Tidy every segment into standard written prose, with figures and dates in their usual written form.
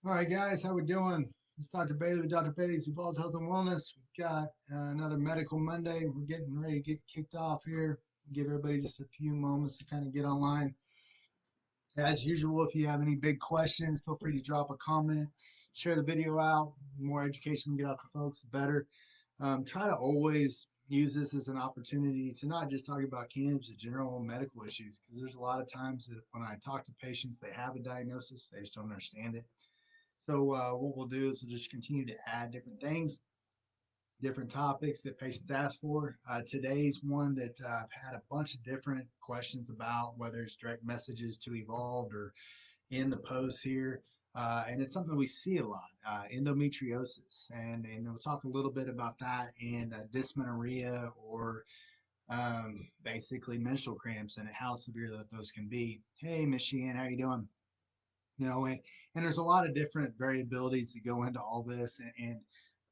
All right, guys, how we doing? It's Dr. Bailey with Dr. Bailey's Evolved Health and Wellness. We've got another Medical Monday. We're getting ready to get kicked off here. Give everybody just a few moments to kind of get online. As usual, if you have any big questions, feel free to drop a comment, share the video out. The more education we get out to folks, the better. Try to always use this as an opportunity to not just talk about cannabis, general medical issues, because there's a lot of times that when I talk to patients, they have a diagnosis, they just don't understand it. So what we'll do is we'll just continue to add different things, different topics that patients ask for. Today's one that I've had a bunch of different questions about, whether it's direct messages to Evolved or in the posts here. And it's something we see a lot, endometriosis. And we'll talk a little bit about that and dysmenorrhea or basically menstrual cramps and how severe those can be. Hey, Miss Sheehan, how you doing? And there's a lot of different variabilities that go into all this. And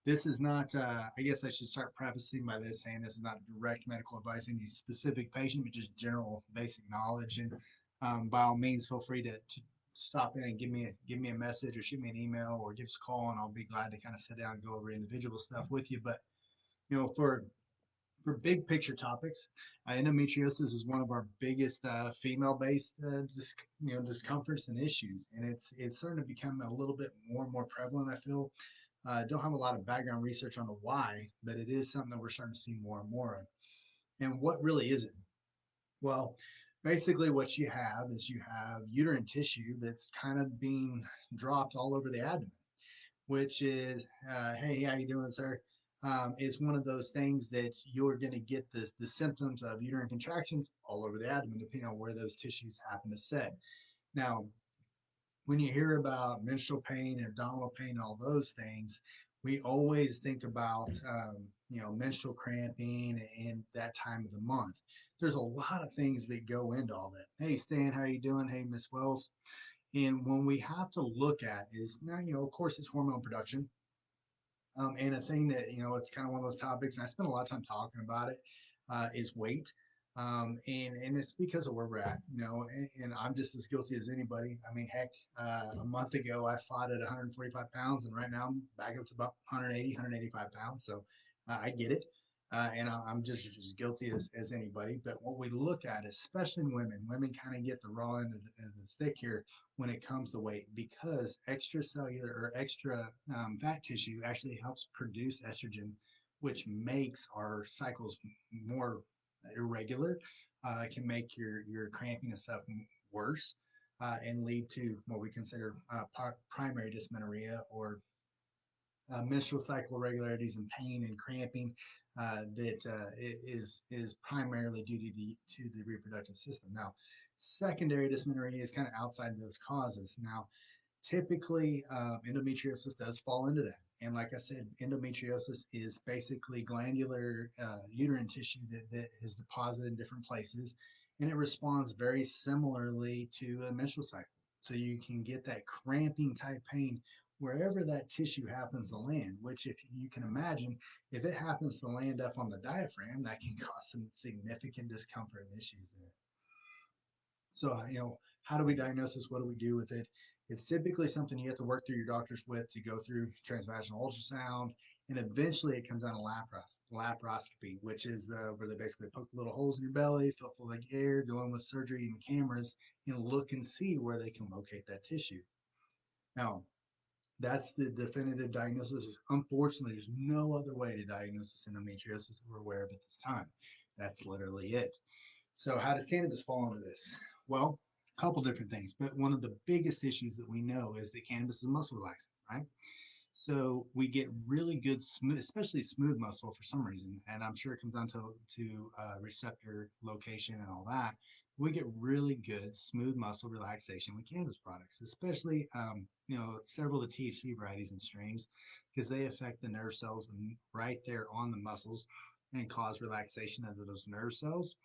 this is not, I guess I should start prefacing by this saying this is not direct medical advice on any specific patient, but just general basic knowledge. And by all means, feel free to stop in and give me a message or shoot me an email or give us a call, and I'll be glad to kind of sit down and go over individual stuff with you. But for big picture topics, endometriosis is one of our biggest female-based discomforts and issues, and it's starting to become a little bit more and more prevalent. I feel don't have a lot of background research on the why, but it is something that we're starting to see more and more of. And what really is it? Well, basically, what you have is you have uterine tissue that's kind of being dropped all over the abdomen, which is, hey, how you doing, sir? Is one of those things that you're going to get the symptoms of uterine contractions all over the abdomen, depending on where those tissues happen to set. Now, when you hear about menstrual pain and abdominal pain and all those things, we always think about menstrual cramping and that time of the month. There's a lot of things that go into all that. Hey, Stan, how you doing? Hey, Miss Wells. And when we have to look at is now, of course, it's hormone production. And a thing that, it's kind of one of those topics, and I spend a lot of time talking about it, is weight. And it's because of where we're at, and I'm just as guilty as anybody. I mean, heck, a month ago I fought at 145 pounds, and right now I'm back up to about 180, 185 pounds. So I get it. And I'm just as guilty as anybody. But what we look at, especially in women kind of get the raw end of the stick here when it comes to weight because extracellular or extra fat tissue actually helps produce estrogen, which makes our cycles more irregular. It can make your cramping and stuff worse and lead to what we consider primary dysmenorrhea or menstrual cycle irregularities and pain and cramping that is primarily due to the reproductive system. Now, secondary dysmenorrhea is kind of outside of those causes. Now, typically, endometriosis does fall into that. And like I said, endometriosis is basically glandular uterine tissue that is deposited in different places, and it responds very similarly to a menstrual cycle. So you can get that cramping type pain wherever that tissue happens to land, which if you can imagine, if it happens to land up on the diaphragm, that can cause some significant discomfort and issues there. So, how do we diagnose this? What do we do with it? It's typically something you have to work through your doctors with to go through transvaginal ultrasound, and eventually it comes down to laparoscopy, which is where they basically poke little holes in your belly, fill full of air, go in with surgery and cameras, and look and see where they can locate that tissue. Now, that's the definitive diagnosis. Unfortunately, there's no other way to diagnose this endometriosis that we're aware of at this time. That's literally it. So, how does cannabis fall into this? Well, a couple different things, but one of the biggest issues that we know is that cannabis is a muscle relaxant, right? So we get really good, smooth, especially smooth muscle for some reason, and I'm sure it comes down to receptor location and all that. We get really good, smooth muscle relaxation with cannabis products, especially several of the THC varieties and strains, because they affect the nerve cells right there on the muscles and cause relaxation of those nerve cells.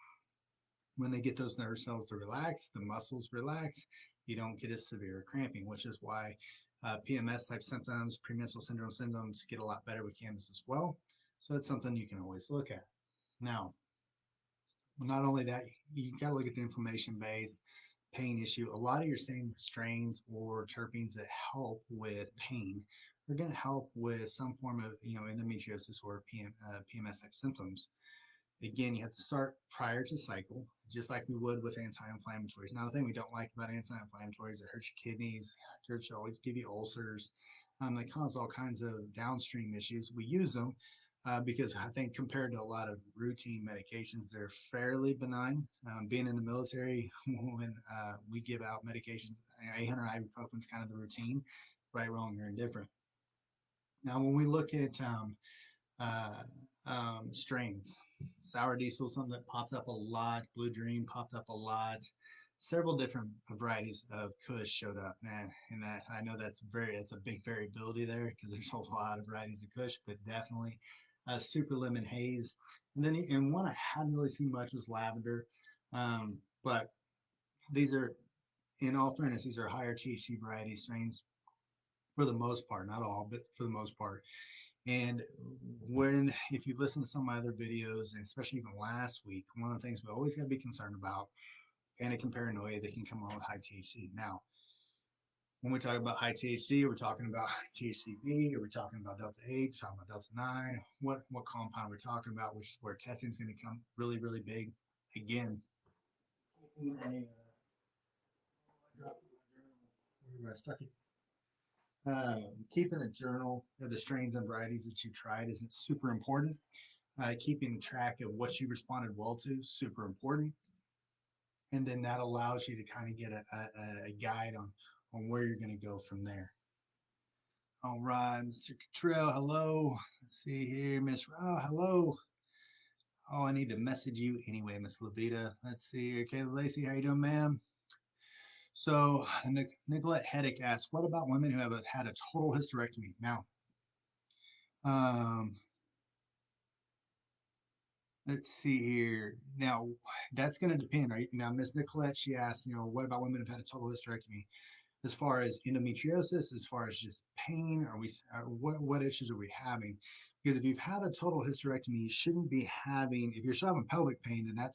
When they get those nerve cells to relax, the muscles relax, you don't get as severe cramping, which is why PMS type symptoms, premenstrual syndrome symptoms get a lot better with cannabis as well. So that's something you can always look at. Now, not only that, you got to look at the inflammation based, pain issue, a lot of your same strains or terpenes that help with pain are going to help with some form of, endometriosis or PMS type symptoms. Again, you have to start prior to cycle, just like we would with anti-inflammatories. Now, the thing we don't like about anti-inflammatories, it hurts your kidneys, hurts you, give you ulcers. They cause all kinds of downstream issues. We use them because I think compared to a lot of routine medications, they're fairly benign. Being in the military, when we give out medications, 800 ibuprofen is kind of the routine, right, wrong, or indifferent. Now, when we look at uh, strains. Sour diesel, something that popped up a lot. Blue Dream popped up a lot. Several different varieties of Kush showed up. And that I know that's a big variability there because there's a lot of varieties of Kush, but definitely Super Lemon Haze. And one I hadn't really seen much was lavender. But these are, in all fairness, these are higher THC variety strains for the most part, not all, but for the most part. And if you listen to some of my other videos, and especially even last week, one of the things we always got to be concerned about, panic and paranoia that can come on with high THC. Now, when we talk about high THC, are we talking about THCV? Are we talking about Delta 8? Are we talking about Delta 9? What compound are we talking about, which is where testing is going to come really, really big? Again, I stuck it. Keeping a journal of the strains and varieties that you tried isn't super important. Keeping track of what you responded well to, super important. And then that allows you to kind of get a guide on where you're going to go from there. All right, Mr. Cottrell, hello. Let's see here, Miss Rao, hello. Oh, I need to message you anyway, Miss Levita. Let's see here. Kayla Lacey, how you doing, ma'am? So Nicolette Heddick asks, what about women who have had a total hysterectomy? Now, um, let's see here. Now, that's going to depend, right? Now, Miss Nicolette, she asked, what about women who've had a total hysterectomy? As far as endometriosis, as far as just pain, what issues are we having? Because if you've had a total hysterectomy, you shouldn't be having. If you're still having pelvic pain, then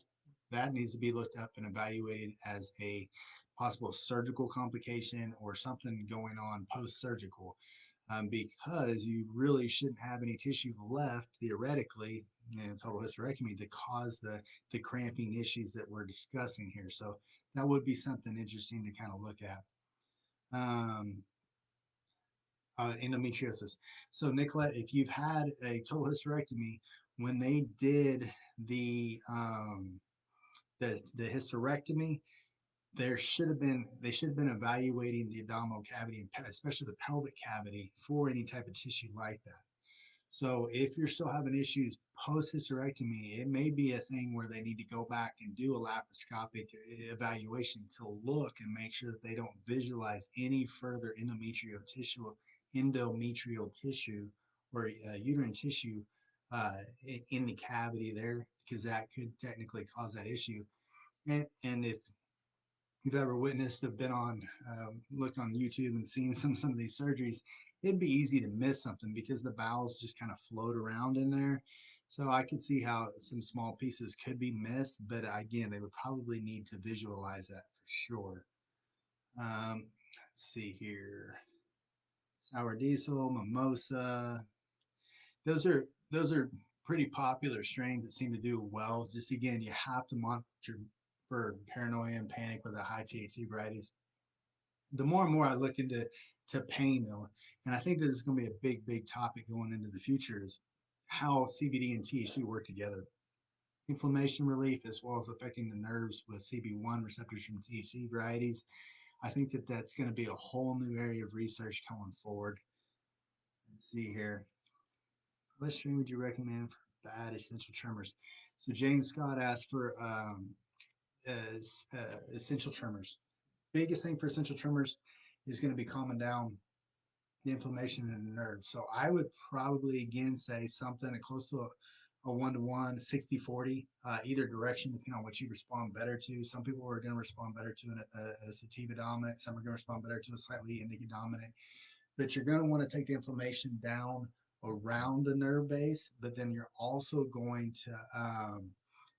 that needs to be looked up and evaluated as a possible surgical complication or something going on post-surgical, because you really shouldn't have any tissue left theoretically in total hysterectomy to cause the cramping issues that we're discussing here. So that would be something interesting to kind of look at. um, Endometriosis. So, Nicolette, if you've had a total hysterectomy, when they did the hysterectomy, they should have been evaluating the abdominal cavity and especially the pelvic cavity for any type of tissue like that. So if you're still having issues post hysterectomy, it may be a thing where they need to go back and do a laparoscopic evaluation to look and make sure that they don't visualize any further endometrial tissue or uterine tissue in the cavity there, because that could technically cause that issue. And if you've ever witnessed or been on looked on YouTube and seen some of these surgeries, it'd be easy to miss something because the bowels just kind of float around in there. So I could see how some small pieces could be missed, but again, they would probably need to visualize that for sure. Let's see here. Sour diesel, mimosa. Those are pretty popular strains that seem to do well. Just again, you have to monitor for paranoia and panic with the high THC varieties. The more and more I look into pain though, and I think this is going to be a big topic going into the future, is how CBD and THC work together. Inflammation relief as well as affecting the nerves with CB1 receptors from THC varieties. I think that's going to be a whole new area of research going forward. Let's see here. What strain would you recommend for bad essential tremors? So Jane Scott asked for essential tremors. Biggest thing for essential tremors is going to be calming down the inflammation in the nerve. So I would probably again say something close to a 1-to-1, 60-40, either direction, depending on what you respond better to. Some people are going to respond better to a sativa dominant. Some are going to respond better to a slightly indica dominant. But you're going to want to take the inflammation down around the nerve base, but then you're also going to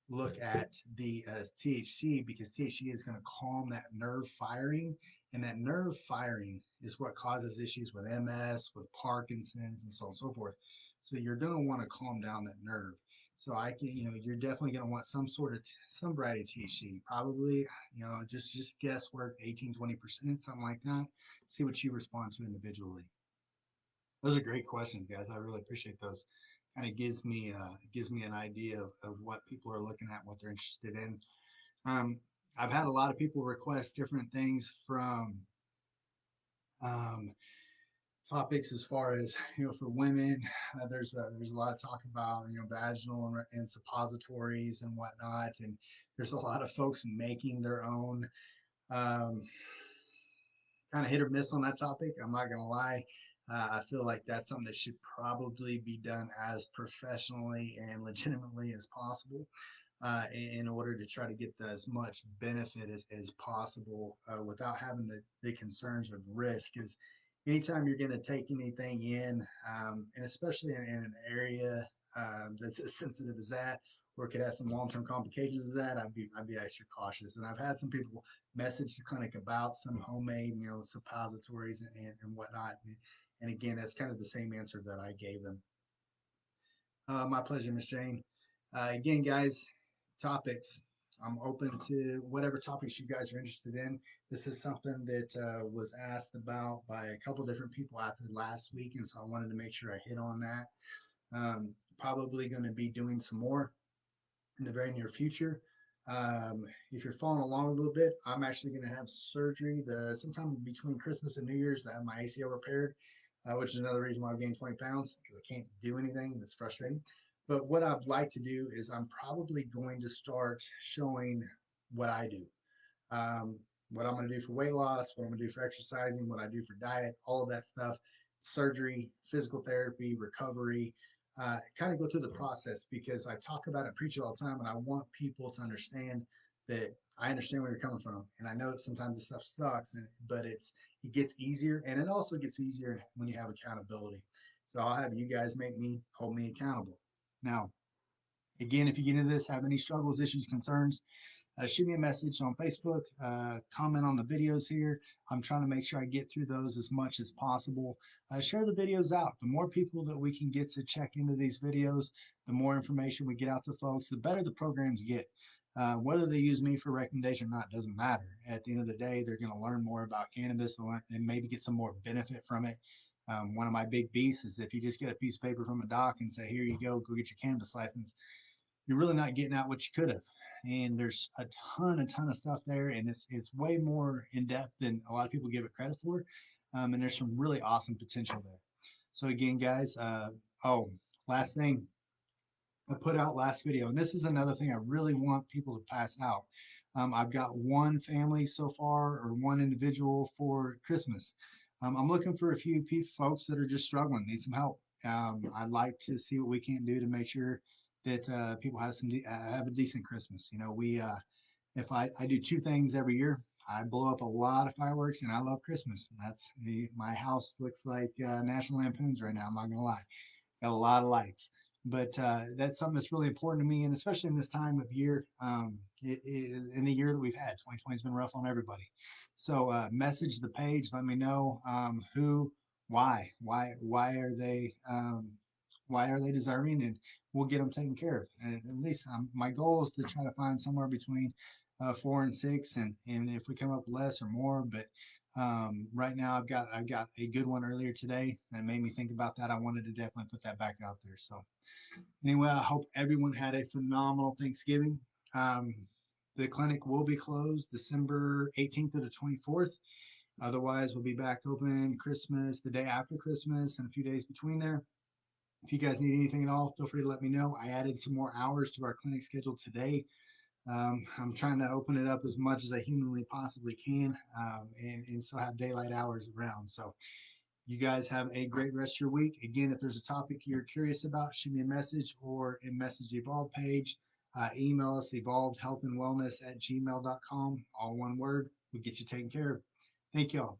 look at the THC, because THC is going to calm that nerve firing, and that nerve firing is what causes issues with MS, with Parkinson's, and so on and so forth. So you're going to want to calm down that nerve. So I can, you're definitely going to want some sort of some variety of THC, probably, just guesswork, 18-20%, something like that. See what you respond to individually. Those are great questions, guys. I really appreciate those. Kind of gives me an idea of what people are looking at, what they're interested in. Um, I've had a lot of people request different things from um, topics as far as for women. There's a lot of talk about vaginal and suppositories and whatnot, and there's a lot of folks making their own. Um, Kind of hit or miss on that topic. I'm not gonna lie. I feel like that's something that should probably be done as professionally and legitimately as possible, in order to try to get as much benefit as possible, without having the concerns of risk. Because anytime you're going to take anything in, and especially in an area that's as sensitive as that, or it could have some long-term complications as that, I'd be extra cautious. And I've had some people message the clinic about some homemade, suppositories and whatnot. And again, that's kind of the same answer that I gave them. My pleasure, Miss Jane. Again, guys, topics. I'm open to whatever topics you guys are interested in. This is something that was asked about by a couple different people after last week, and so I wanted to make sure I hit on that. Probably going to be doing some more in the very near future. If you're following along a little bit, I'm actually going to have surgery sometime between Christmas and New Year's to have my ACL repaired, which is another reason why I've gained 20 pounds, because I can't do anything and it's frustrating. But what I'd like to do is I'm probably going to start showing what I do, um, what I'm going to do for weight loss, what I'm going to do for exercising, what I do for diet, all of that stuff, surgery, physical therapy, recovery, kind of go through the process, because I talk about it, preach it all the time, and I want people to understand that I understand where you're coming from, and I know that sometimes this stuff sucks, but it gets easier, and it also gets easier when you have accountability. So I'll have you guys hold me accountable. Now, again, if you get into this, have any struggles, issues, concerns, shoot me a message on Facebook, comment on the videos here. I'm trying to make sure I get through those as much as possible. Share the videos out. The more people that we can get to check into these videos, the more information we get out to folks, the better the programs get. Whether they use me for recommendation or not doesn't matter. At the end of the day, they're going to learn more about cannabis and maybe get some more benefit from it. One of my big beasts is if you just get a piece of paper from a doc and say, here you go get your cannabis license, you're really not getting out what you could have. And there's a ton of stuff there, and it's way more in depth than a lot of people give it credit for. And there's some really awesome potential there. So again, guys, last thing, I put out last video, and this is another thing I really want people to pass out. I've got one family so far, or one individual for Christmas. I'm looking for a few folks that are just struggling, need some help. I'd like to see what we can do to make sure that people have a decent Christmas. If I do two things every year. I blow up a lot of fireworks, and I love Christmas. My house looks like National Lampoons right now. I'm not gonna lie, got a lot of lights. But that's something that's really important to me, and especially in this time of year, in the year that we've had. 2020 has been rough on everybody. So message the page, let me know why are they deserving, and we'll get them taken care of. And at least my goal is to try to find somewhere between 4 and 6, and if we come up less or more, but right now I've got a good one earlier today that made me think about that. I wanted to definitely put that back out there. So anyway, I hope everyone had a phenomenal Thanksgiving. Um, the clinic will be closed December 18th to the 24th. Otherwise, we'll be back open Christmas, the day after Christmas, and a few days between there. If you guys need anything at all, feel free to let me know. I added some more hours to our clinic schedule today. I'm trying to open it up as much as I humanly possibly can, and still have daylight hours around. So you guys have a great rest of your week. Again, if there's a topic you're curious about, shoot me a message or a message the Evolve page. Email us evolvedhealthandwellness@gmail.com, all one word. We'll get you taken care of. Thank y'all.